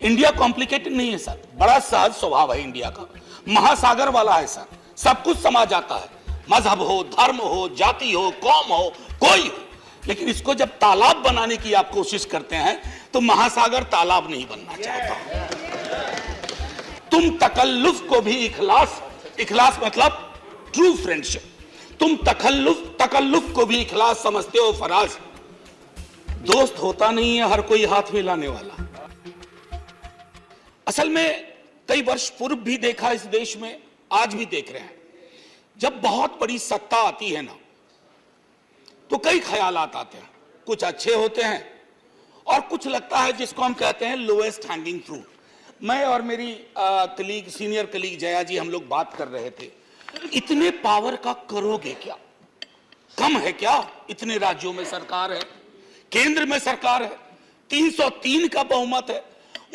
India complicated नहीं है sir, बड़ा सहज स्वभाव है इंडिया का, महासागर वाला है सर, सब कुछ समा जाता है, मजहब हो, धर्म हो, जाति हो, कौम हो, कोई हो। लेकिन इसको जब तालाब बनाने की आप कोशिश करते हैं तो महासागर तालाब नहीं बनना चाहता। तुम तकल्लुफ को भी इखलास, इखलास मतलब ट्रू फ्रेंडशिप, तुम तकल्लुफ को भी इखलास समझते हो फराज। दोस्त होता नहीं है हर कोई हाथ मिलाने वाला। असल में कई वर्ष पूर्व भी देखा इस देश में, आज भी देख रहे हैं, जब बहुत बड़ी सत्ता आती है ना तो कई ख्यालात आते हैं, कुछ अच्छे होते हैं और कुछ लगता है जिसको हम कहते हैं लोएस्ट हैंगिंग फ्रूट। मैं और मेरी कलीग, सीनियर कलीग जया जी, हम लोग बात कर रहे थे, इतने पावर का करोगे क्या? कम है क्या? इतने राज्यों में सरकार है, केंद्र में सरकार है, 303 का बहुमत है,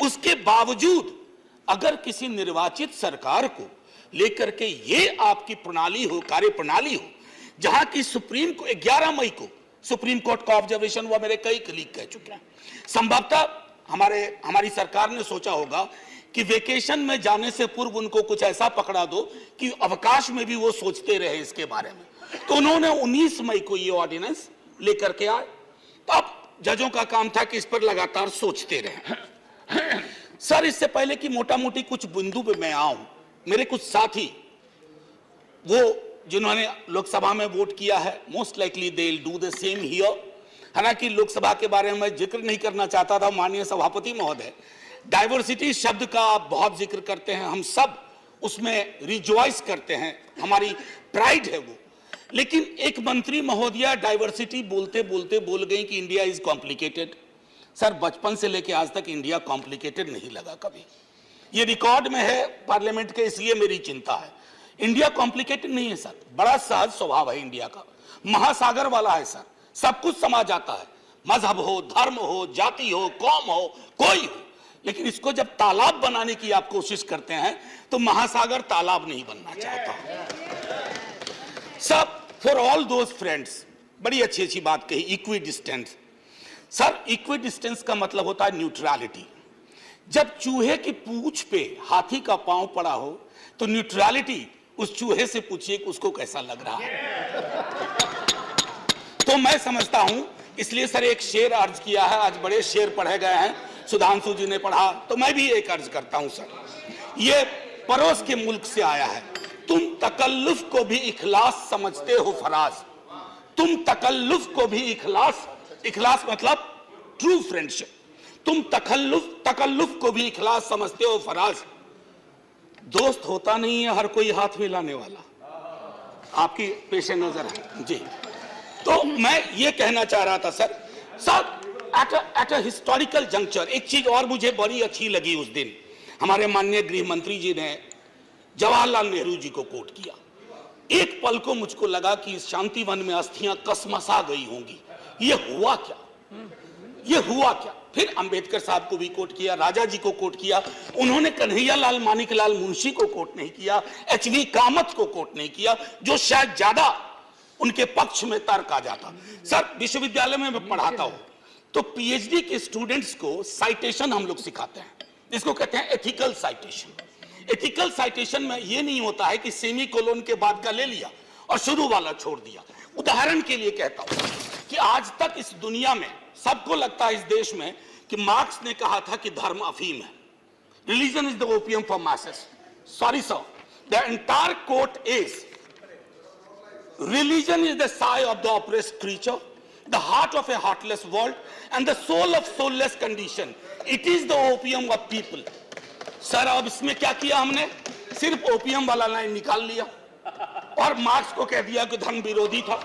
उसके बावजूद अगर किसी निर्वाचित सरकार को लेकर के ये आपकी प्रणाली हो, कार्य प्रणाली हो, जहां की सुप्रीम को 11 मई को सुप्रीम कोर्ट का ऑब्जर्वेशन हुआ, मेरे कई कलीग कह चुके हैं, संभवतः हमारी सरकार ने सोचा होगा कि वेकेशन में जाने से पूर्व उनको कुछ ऐसा पकड़ा दो कि अवकाश में भी वो सोचते रहे इसके बारे में। तो उन्होंने 19 मई को ये ऑर्डिनेंस लेकर के आए। तो अब जजों का काम था कि इस पर लगातार सोचते रहे। सर, इससे पहले कि मोटा मोटी कुछ बिंदु पे मैं आऊं, मेरे कुछ साथी वो जिन्होंने लोकसभा में वोट किया है, most likely they will do the same here. हालांकि लोकसभा के बारे में मैं जिक्र नहीं करना चाहता था, माननीय सभापति महोदय डाइवर्सिटी शब्द का आप बहुत जिक्र करते हैं, हम सब उसमें रिजॉइस करते हैं, हमारी प्राइड है वो। लेकिन एक मंत्री महोदया डाइवर्सिटी बोलते बोलते बोल गई कि इंडिया इज कॉम्प्लिकेटेड। सर, बचपन से लेकर आज तक इंडिया कॉम्प्लिकेटेड नहीं लगा कभी, ये रिकॉर्ड में है पार्लियामेंट के, इसलिए मेरी चिंता है। इंडिया कॉम्प्लिकेटेड नहीं है सर, बड़ा सहज स्वभाव है इंडिया का, महासागर वाला है सर, सब कुछ समा जाता है, मजहब हो, धर्म हो, जाति हो, कौम हो, कोई हो। लेकिन इसको जब तालाब बनाने की आप कोशिश करते हैं तो महासागर तालाब नहीं बनना चाहता। सब फॉर ऑल दोज फ्रेंड्स, बड़ी अच्छी अच्छी बात कही, equi distance. Sir, equi distance का मतलब होता है न्यूट्रलिटी। जब चूहे की पूंछ पे हाथी का पांव पड़ा हो तो न्यूट्रलिटी, उस चूहे से पूछिए कि उसको कैसा लग रहा है। तो मैं समझता हूं, इसलिए सर एक शेर अर्ज किया है, आज बड़े शेर पढ़े गए हैं, सुधांशु जी ने पढ़ा, तो मैं भी एक अर्ज करता हूं सर, ये पड़ोस के मुल्क से आया है। तुम तकल्लुफ को भी इखलास समझते हो फराज, तुम तकल्लुफ को भी इखलास, इखलास मतलब ट्रू फ्रेंडशिप, तुम तकल्लुफ को भी इखलास समझते हो फराज। दोस्त होता नहीं है हर कोई हाथ मिलाने वाला, आपकी पेशे नजर है जी। तो मैं ये कहना चाह रहा था sir, at a historical juncture एक चीज और मुझे बड़ी अच्छी लगी उस दिन, हमारे माननीय गृह मंत्री जी ने जवाहरलाल नेहरू जी को कोट किया। एक पल को मुझको लगा कि इस शांतिवन में अस्थियां कसमसा गई होंगी, ये हुआ क्या, ये हुआ क्या। फिर अंबेडकर साहब को भी कोट किया, राजा जी को कोट किया, उन्होंने कन्हैयालाल मानिकलाल मुंशी को कोट नहीं किया, एचवी कामत को कोट नहीं किया, जो शायद ज्यादा उनके पक्ष में तर्क आ जाता। सर, विश्वविद्यालय में मैं पढ़ाता हूं तो पीएचडी के स्टूडेंट्स को साइटेशन हम लोग सिखाते हैं, इसको कहते हैं एथिकल साइटेशन। एथिकल साइटेशन में यह नहीं होता है कि सेमी कोलोन के बाद का ले लिया और शुरू वाला छोड़ दिया। उदाहरण के लिए कहता हूं कि आज तक इस दुनिया में सबको लगता है इस देश में कि मार्क्स ने कहा था कि धर्म अफीम है, religion is the opium for masses. Sorry sir, the entire quote is religion is the sigh of the oppressed creature, the heart of a heartless world, and the soul of soulless condition. It is the opium of people. Sir, अब इसमें क्या किया हमने, सिर्फ opium वाला line निकाल लिया और मार्क्स को कह दिया कि धर्म विरोधी था।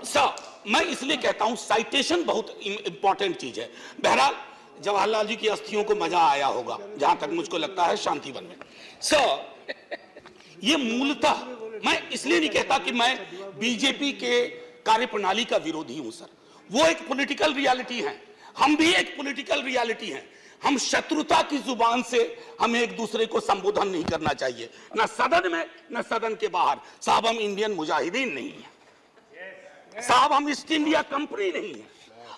सर, मैं इसलिए कहता हूं साइटेशन बहुत इंपॉर्टेंट चीज है। बहरहाल जवाहरलाल जी की अस्थियों को मजा आया होगा, जहां तक मुझको लगता है शांतिवन में। सर, ये मूलतः मैं इसलिए नहीं कहता कि मैं बीजेपी के कार्यप्रणाली का विरोधी हूं सर, वो एक पॉलिटिकल रियलिटी है, हम भी एक पॉलिटिकल रियलिटी हैं। हम शत्रुता की जुबान से हमें एक दूसरे को संबोधन नहीं करना चाहिए, ना सदन में ना सदन के बाहर। साहब, हम इंडियन मुजाहिदीन नहीं है साहब, हम ईस्ट इंडिया कंपनी नहीं है,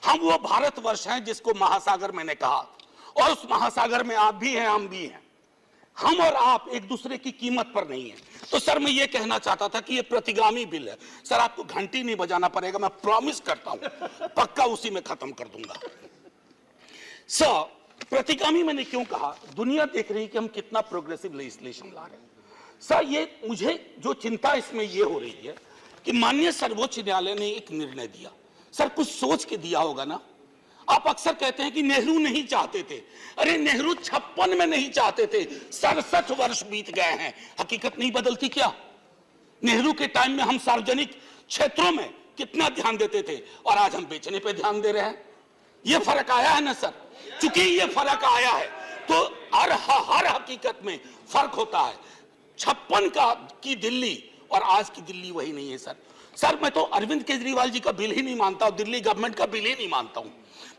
हम वो भारतवर्ष हैं जिसको महासागर मैंने कहा, और उस महासागर में आप भी हैं, हम भी हैं। हम और आप एक दूसरे की कीमत पर नहीं है। तो सर मैं ये कहना चाहता था कि ये प्रतिगामी बिल है। सर आपको घंटी नहीं बजाना पड़ेगा, मैं प्रॉमिस करता हूं, पक्का उसी में खत्म कर दूंगा। सर प्रतिगामी मैंने क्यों कहा? दुनिया देख रही है कि हम कितना प्रोग्रेसिव लेजिस्लेशन ला रहे हैं। सर ये मुझे जो चिंता इसमें ये हो रही है कि माननीय सर्वोच्च न्यायालय ने एक निर्णय दिया। सर कुछ सोच के दिया होगा ना। आप अक्सर कहते हैं कि नेहरू नहीं चाहते थे। अरे नेहरू 56 में नहीं चाहते थे, 67 वर्ष बीत गए हैं, हकीकत नहीं बदलती क्या? नेहरू के टाइम में हम सार्वजनिक क्षेत्रों में कितना ध्यान देते थे और आज हम बेचने पे ध्यान दे रहे हैं। ये फर्क आया है ना सर। चूंकि ये फर्क आया है तो हर हकीकत में फर्क होता है। 56 की दिल्ली और आज की दिल्ली वही नहीं है सर। सर मैं तो अरविंद केजरीवाल जी का बिल ही नहीं मानता हूं, दिल्ली गवर्नमेंट का बिल ही नहीं मानता हूं।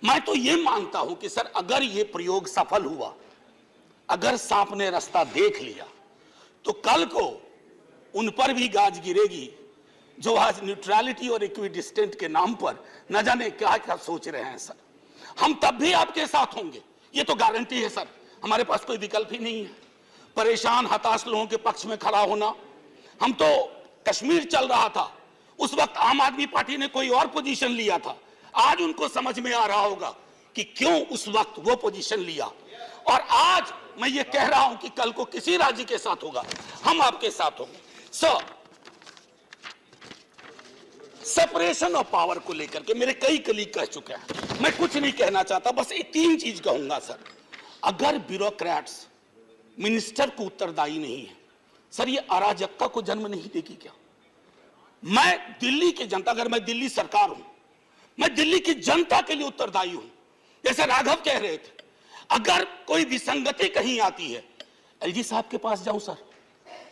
मैं तो ये मानता हूं कि सर अगर ये प्रयोग सफल हुआ, अगर सांप ने रास्ता देख लिया, तो कल को उन पर भी गाज गिरेगी जो आज न्यूट्रलिटी और इक्विडिस्टेंट के नाम पर न जाने क्या क्या सोच रहे हैं। सर हम तब भी आपके साथ होंगे, ये तो गारंटी है सर। हमारे पास कोई विकल्प ही नहीं है। परेशान हताश लोगों के पक्ष में खड़ा होना। हम तो कश्मीर चल रहा था, उस वक्त आम आदमी पार्टी ने कोई और पोजीशन लिया था। आज उनको समझ में आ रहा होगा कि क्यों उस वक्त वो पोजीशन लिया। और आज मैं ये कह रहा हूं कि कल को किसी राज्य के साथ होगा, हम आपके साथ होंगे। सेपरेशन ऑफ पावर को लेकर के मेरे कई कलीग कह चुके हैं, मैं कुछ नहीं कहना चाहता, बस एक 3 चीज कहूंगा सर। अगर ब्यूरोक्रेट्स मिनिस्टर को उत्तरदायी नहीं है, सर ये अराजकता को जन्म नहीं देगी क्या? मैं दिल्ली की जनता, अगर मैं दिल्ली सरकार हूं, मैं दिल्ली की जनता के लिए उत्तरदायी हूं। जैसे राघव कह रहे थे, अगर कोई विसंगति कहीं आती है, एलजी साहब के पास जाऊं सर,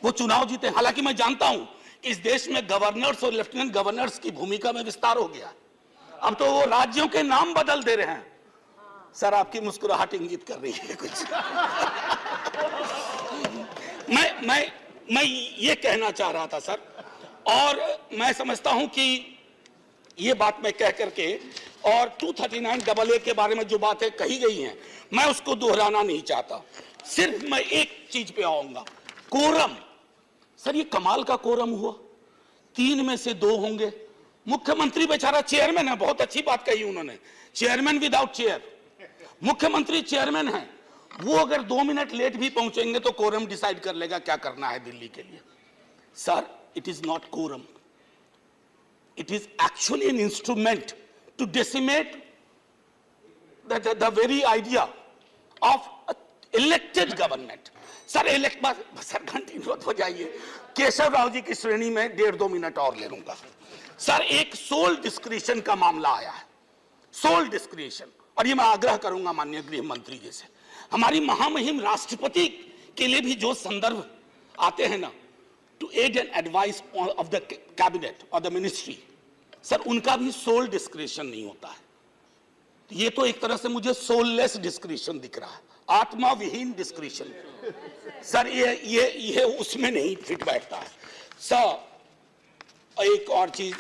वो चुनाव जीते। हालांकि मैं जानता हूं कि इस देश में गवर्नर्स और लेफ्टिनेंट गवर्नर्स की भूमिका में विस्तार हो गया, अब तो वो राज्यों के नाम बदल दे रहे हैं। सर आपकी मुस्कुराहट इंगित कर रही है कुछ। मैं ये कहना चाह रहा था सर, और मैं समझता हूं कि ये बात मैं कह करके, और 239AA के बारे में जो बातें कही गई हैं मैं उसको दोहराना नहीं चाहता। सिर्फ मैं एक चीज पे आऊंगा, कोरम। सर ये कमाल का कोरम हुआ, 3 में से 2 होंगे। मुख्यमंत्री बेचारा चेयरमैन है, बहुत अच्छी बात कही उन्होंने, चेयरमैन विदाउट चेयर। मुख्यमंत्री चेयरमैन है, वो अगर 2 मिनट लेट भी पहुंचेंगे तो कोरम डिसाइड कर लेगा क्या करना है दिल्ली के लिए। Sir it is not quorum, it is actually an instrument to decimate the very idea of elected government. Sir sir घंटी मत हो जाइए, केशव राव जी की श्रेणी में 1.5-2 मिनट और ले लूंगा। सर एक सोल डिस्क्रिशन का मामला आया है, सोल डिस्क्रिशन, और ये मैं आग्रह करूंगा माननीय गृह मंत्री जी से, हमारी महामहिम राष्ट्रपति के लिए भी जो संदर्भ आते हैं ना, to aid and advice of the cabinet और द मिनिस्ट्री, सर उनका भी सोल डिस्क्रिशन नहीं होता है। ये तो एक तरह से मुझे सोललेस डिस्क्रिशन दिख रहा है, आत्मा विहीन डिस्क्रिशन। सर ये उसमें नहीं फिट बैठता है। सर एक और चीज,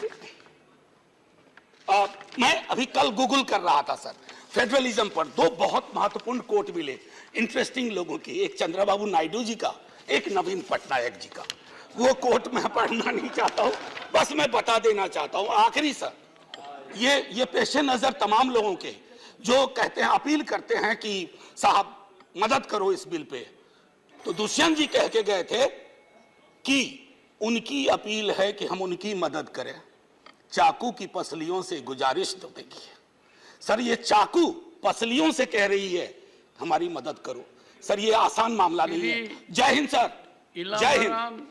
मैं अभी कल गूगल कर रहा था सर, फेडरलिज्म पर 2 बहुत महत्वपूर्ण कोट मिले इंटरेस्टिंग लोगों की, एक चंद्रबाबू नायडू जी का, एक नवीन पटनायक जी का। वो कोट मैं पढ़ना नहीं चाहता हूं, बस मैं बता देना चाहता हूं। आखिरी सर, ये पेशे नजर तमाम लोगों के जो कहते हैं, अपील करते हैं कि साहब मदद करो इस बिल पे, तो दुष्यंत जी कह के गए थे कि उनकी अपील है कि हम उनकी मदद करें, चाकू की पसलियों से गुजारिश तो देखिए। सर ये चाकू पसलियों से कह रही है हमारी मदद करो। सर ये आसान मामला नहीं है। जय हिंद सर, जय हिंद।